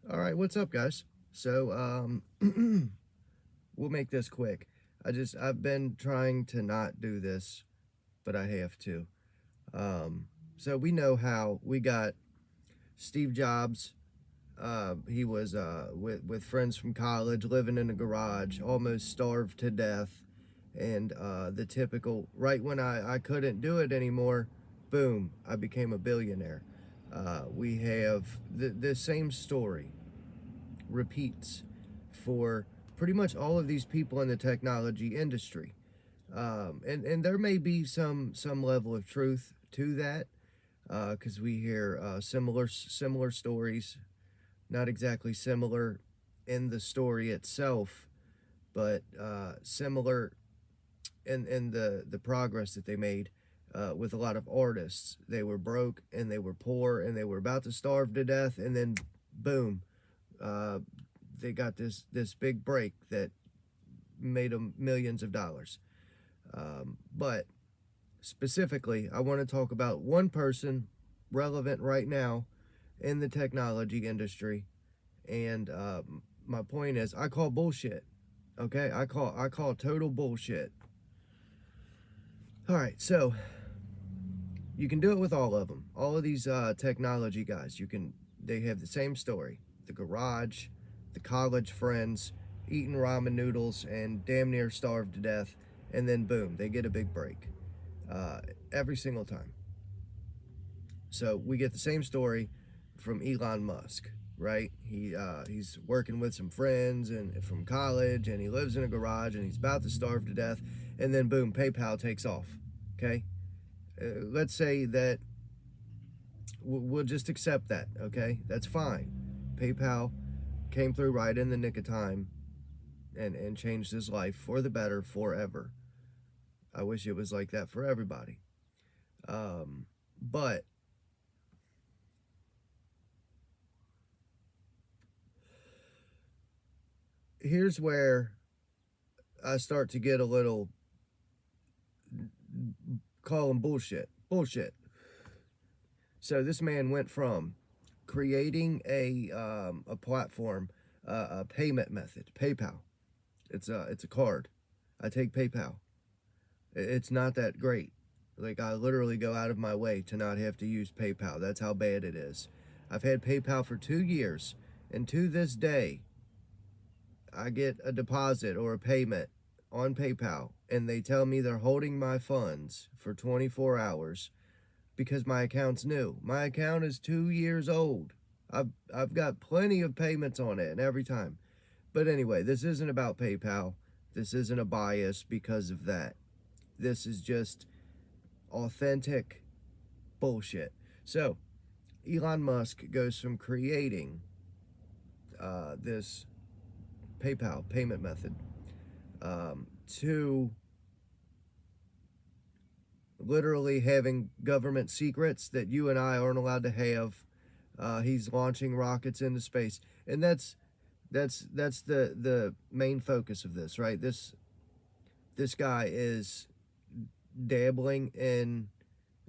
All right, what's up, guys? So, we'll make this quick. I've been trying to not do this, but I have to. Um, so we know how we got Steve Jobs. He was with friends from college, living in a garage, almost starved to death, and the typical. Right when I couldn't do it anymore, boom, I became a billionaire. We have the same story repeats for pretty much all of these people in the technology industry. And there may be some level of truth to that because we hear similar stories, not exactly similar in the story itself, but similar in the progress that they made with a lot of artists. They were broke and they were poor and they were about to starve to death, and then boom, uh, they got this big break that made them millions of dollars. But specifically, I want to talk about one person relevant right now in the technology industry, and my point is, I call bullshit. Okay, I call total bullshit. All right, so you can do it with all of them. All of these technology guys, they have the same story. The garage, the college friends, eating ramen noodles and damn near starved to death, and then boom, they get a big break uh, every single time. So we get the same story from Elon Musk, right? He's working with some friends and from college, and he lives in a garage, and he's about to starve to death, and then boom, PayPal takes off. Okay, let's say that we'll just accept that. Okay, that's fine. PayPal came through right in the nick of time and changed his life for the better forever. I wish it was like that for everybody. But here's where I start to get a little call him bullshit. Bullshit. So this man went from creating a platform, a payment method, PayPal. It's a card. I take PayPal. It's not that great. Like, I literally go out of my way to not have to use PayPal. That's how bad it is. I've had PayPal for 2 years, and to this day, I get a deposit or a payment on PayPal, and they tell me they're holding my funds for 24 hours because my account's new. My account is 2 years old. I've got plenty of payments on it, and every time. But anyway, this isn't about PayPal. This isn't a bias because of that. This is just authentic bullshit. So, Elon Musk goes from creating this PayPal payment method to literally having government secrets that you and I aren't allowed to have. He's launching rockets into space, and that's the main focus of this, right? This guy is dabbling in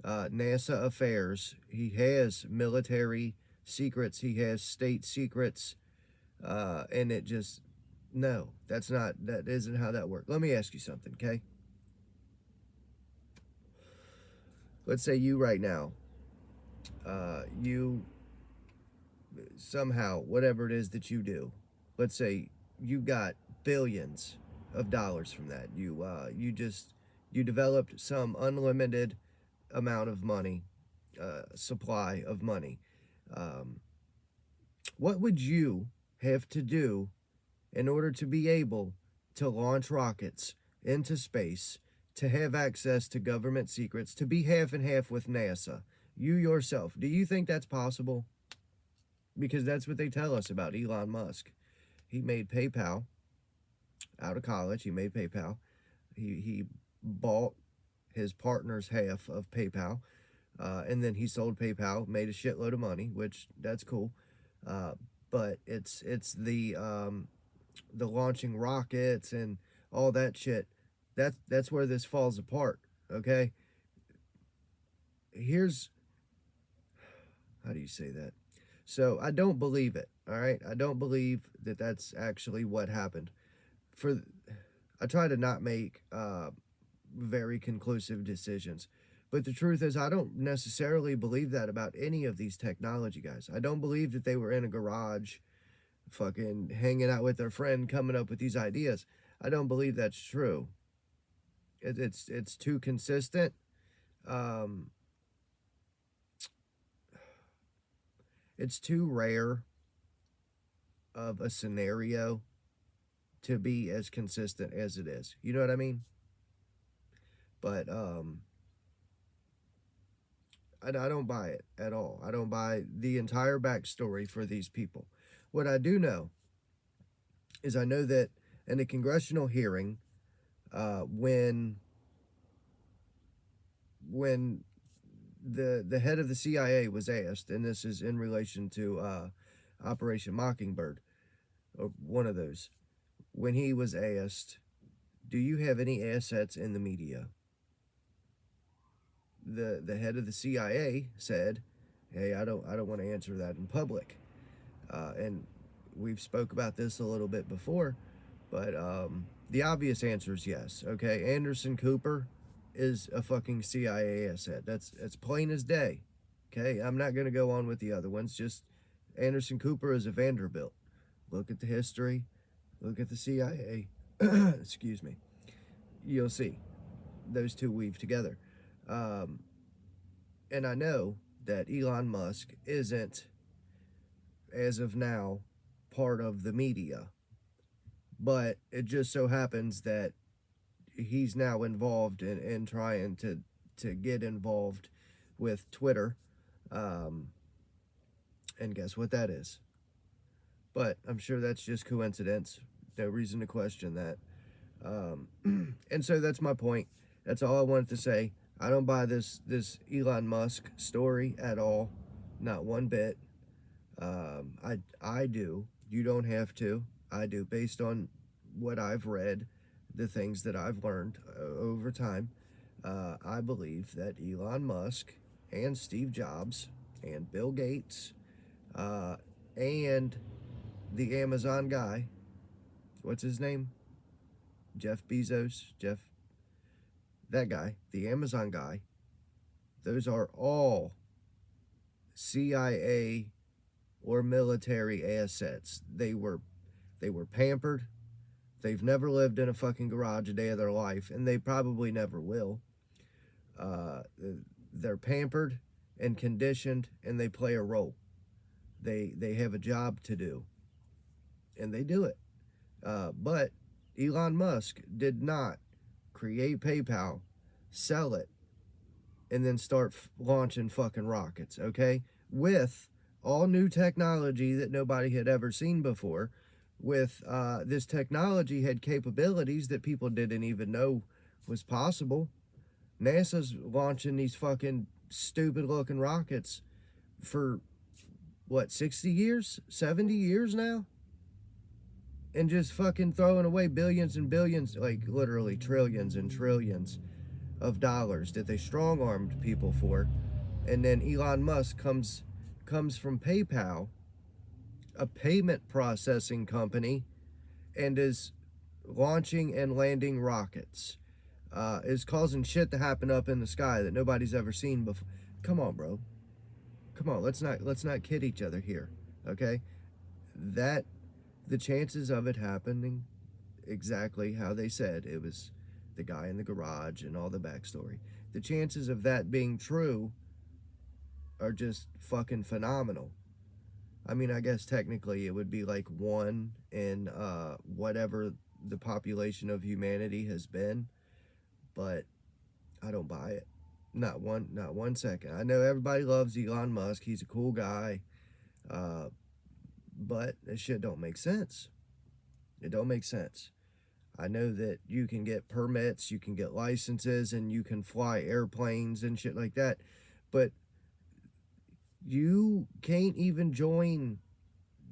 NASA affairs. He has military secrets. He has state secrets, and it just no, that isn't how that works. Let me ask you something, okay? Let's say you right now, you somehow, whatever it is that you do, let's say you got billions of dollars from that. You developed some unlimited amount of money, supply of money. Um, what would you have to do in order to be able to launch rockets into space, to have access to government secrets, to be half and half with NASA? You yourself, do you think that's possible? Because that's what they tell us about Elon Musk. He made PayPal out of college. He made PayPal. He bought his partner's half of PayPal, and then he sold PayPal, made a shitload of money, which that's cool. Uh, but it's the launching rockets and all that shit. That's where this falls apart. Okay, here's how do you say that? So I don't believe it. All right, I don't believe that that's actually what happened. For I try to not make very conclusive decisions, but the truth is I don't necessarily believe that about any of these technology guys. I don't believe that they were in a garage, fucking hanging out with their friend, coming up with these ideas. I don't believe that's true. It's too consistent. Um, it's too rare of a scenario to be as consistent as it is. You know what I mean? But I don't buy it at all. I don't buy the entire backstory for these people. What I do know is I know that in a congressional hearing, when the head of the CIA was asked, and this is in relation to Operation Mockingbird, or one of those, when he was asked, "Do you have any assets in the media?" The head of the CIA said, "Hey, I don't want to answer that in public." And we've spoke about this a little bit before, but the obvious answer is yes. Okay, Anderson Cooper is a fucking CIA asset. That's plain as day. Okay, I'm not gonna go on with the other ones. Just Anderson Cooper is a Vanderbilt. Look at the history. Look at the CIA. Excuse me. You'll see those two weave together. Um, and I know that Elon Musk isn't, as of now, part of the media, but it just so happens that he's now involved in trying to get involved with Twitter, um, and guess what that is? But I'm sure that's just coincidence. No reason to question that. And so that's my point. That's all I wanted to say. I don't buy this Elon Musk story at all, not one bit. I do. You don't have to. I do, based on what I've read, the things that I've learned over time. I believe that Elon Musk and Steve Jobs and Bill Gates and the Amazon guy, what's his name? Jeff Bezos, that guy, the Amazon guy, those are all CIA or military assets. They were pampered. They've never lived in a fucking garage a day of their life, and they probably never will. Uh, they're pampered and conditioned, and they play a role. They have a job to do, and they do it. But Elon Musk did not create PayPal, sell it, and then start launching fucking rockets, okay? With all new technology that nobody had ever seen before. With this technology had capabilities that people didn't even know was possible. NASA's launching these fucking stupid looking rockets for what, 60 years, 70 years now, and just fucking throwing away billions and billions, like literally trillions and trillions of dollars that they strong-armed people for. And then Elon Musk comes from PayPal, a payment processing company, and is launching and landing rockets, is causing shit to happen up in the sky that nobody's ever seen before. Come on, bro. Come on, let's not kid each other here, okay? That the chances of it happening exactly how they said, it was the guy in the garage and all the backstory. The chances of that being true are just fucking phenomenal. I mean, I guess technically it would be like one in whatever the population of humanity has been, but I don't buy it. Not one second. I know everybody loves Elon Musk. He's a cool guy, but this shit don't make sense. It don't make sense. I know that you can get permits, you can get licenses, and you can fly airplanes and shit like that, but you can't even join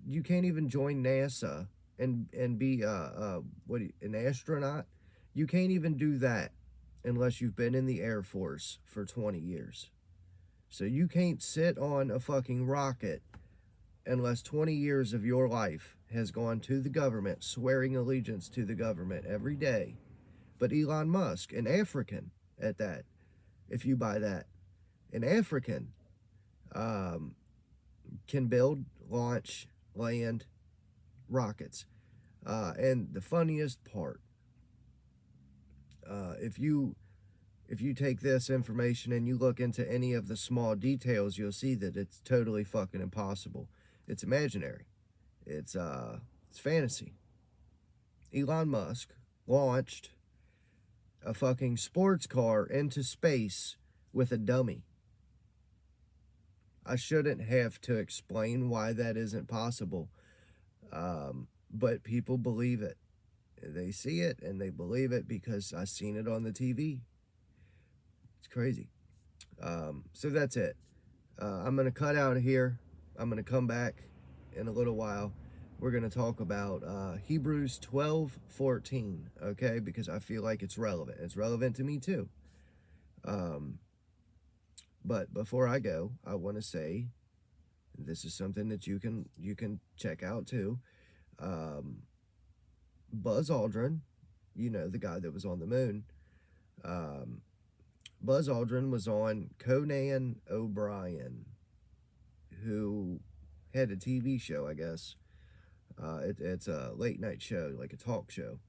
NASA and be an astronaut. You can't even do that unless you've been in the Air Force for 20 years. So you can't sit on a fucking rocket unless 20 years of your life has gone to the government, swearing allegiance to the government every day. But Elon Musk, an African at that, if you buy that, an African um, can build, launch, land rockets. And the funniest part, if you take this information and you look into any of the small details, you'll see that it's totally fucking impossible. It's imaginary. It's fantasy. Elon Musk launched a fucking sports car into space with a dummy. I shouldn't have to explain why that isn't possible, but people believe it. They see it and they believe it because I've seen it on the TV. It's crazy. So that's it. I'm going to cut out here. I'm going to come back in a little while. We're going to talk about Hebrews 12:14, okay? Because I feel like it's relevant. It's relevant to me too. But before I go, I want to say this is something that you can check out too. Buzz Aldrin, you know, the guy that was on the moon. Buzz Aldrin was on Conan O'Brien, who had a TV show, I guess. It's a late night show, like a talk show.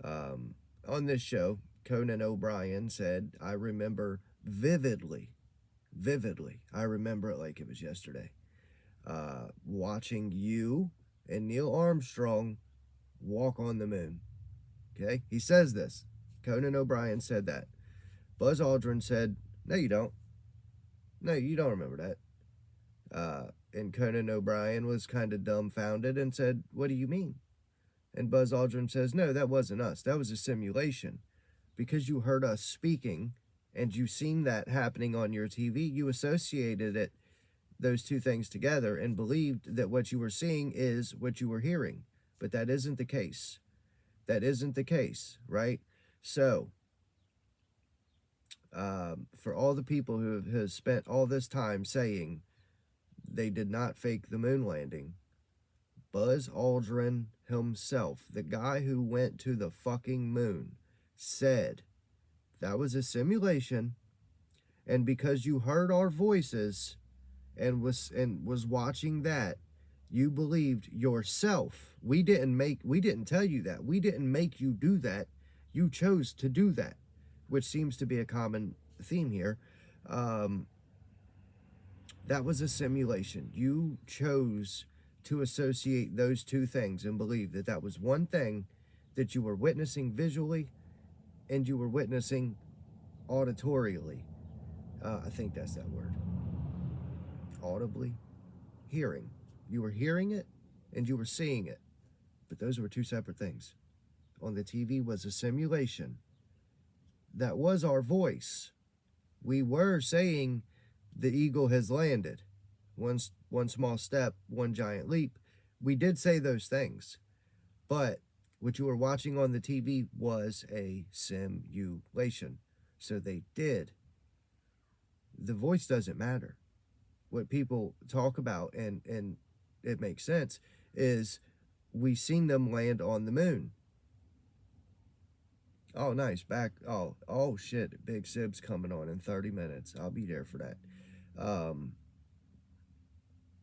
On this show, Conan O'Brien said, I remember vividly, I remember it like it was yesterday, watching you and Neil Armstrong walk on the moon. Okay? He says this. Conan O'Brien said that. Buzz Aldrin said, no, you don't. No, you don't remember that. And Conan O'Brien was kind of dumbfounded and said, what do you mean? And Buzz Aldrin says, no, that wasn't us. That was a simulation. Because you heard us speaking and you seen that happening on your TV, you associated it, those two things together, and believed that what you were seeing is what you were hearing. But that isn't the case. That isn't the case, right? So, for all the people who have spent all this time saying they did not fake the moon landing, Buzz Aldrin himself, the guy who went to the fucking moon, said that was a simulation, and because you heard our voices and was watching that, you believed yourself. We didn't tell you that. We didn't make you do that. You chose to do that, which seems to be a common theme here. That was a simulation. You chose to associate those two things and believe that that was one thing that you were witnessing visually and you were witnessing auditorially. I think that's that word. Audibly. Hearing. You were hearing it and you were seeing it. But those were two separate things. On the TV was a simulation. That was our voice. We were saying the eagle has landed. One small step, one giant leap. We did say those things. But what you were watching on the TV was a simulation. So they did. The voice doesn't matter. What people talk about, and it makes sense, is we seen them land on the moon. Oh, nice. Back. Oh, shit. Big Sib's coming on in 30 minutes. I'll be there for that.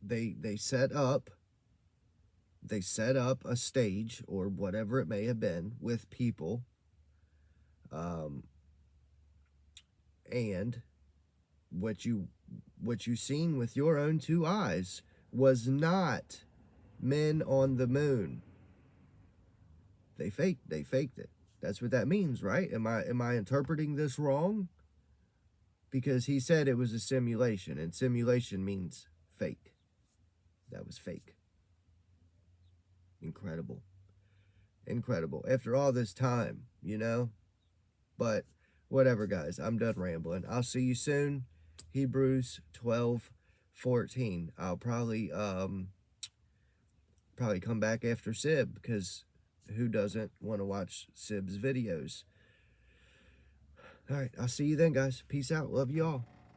They set up a stage or whatever it may have been with people. And what you seen with your own two eyes was not men on the moon. They faked it. That's what that means, right? Am I interpreting this wrong? Because he said it was a simulation, and simulation means fake. That was fake. Incredible. After all this time, you know? But whatever, guys. I'm done rambling. I'll see you soon. Hebrews 12:14. I'll probably come back after Sib, because who doesn't want to watch Sib's videos? All right, I'll see you then, guys. Peace out. Love you all.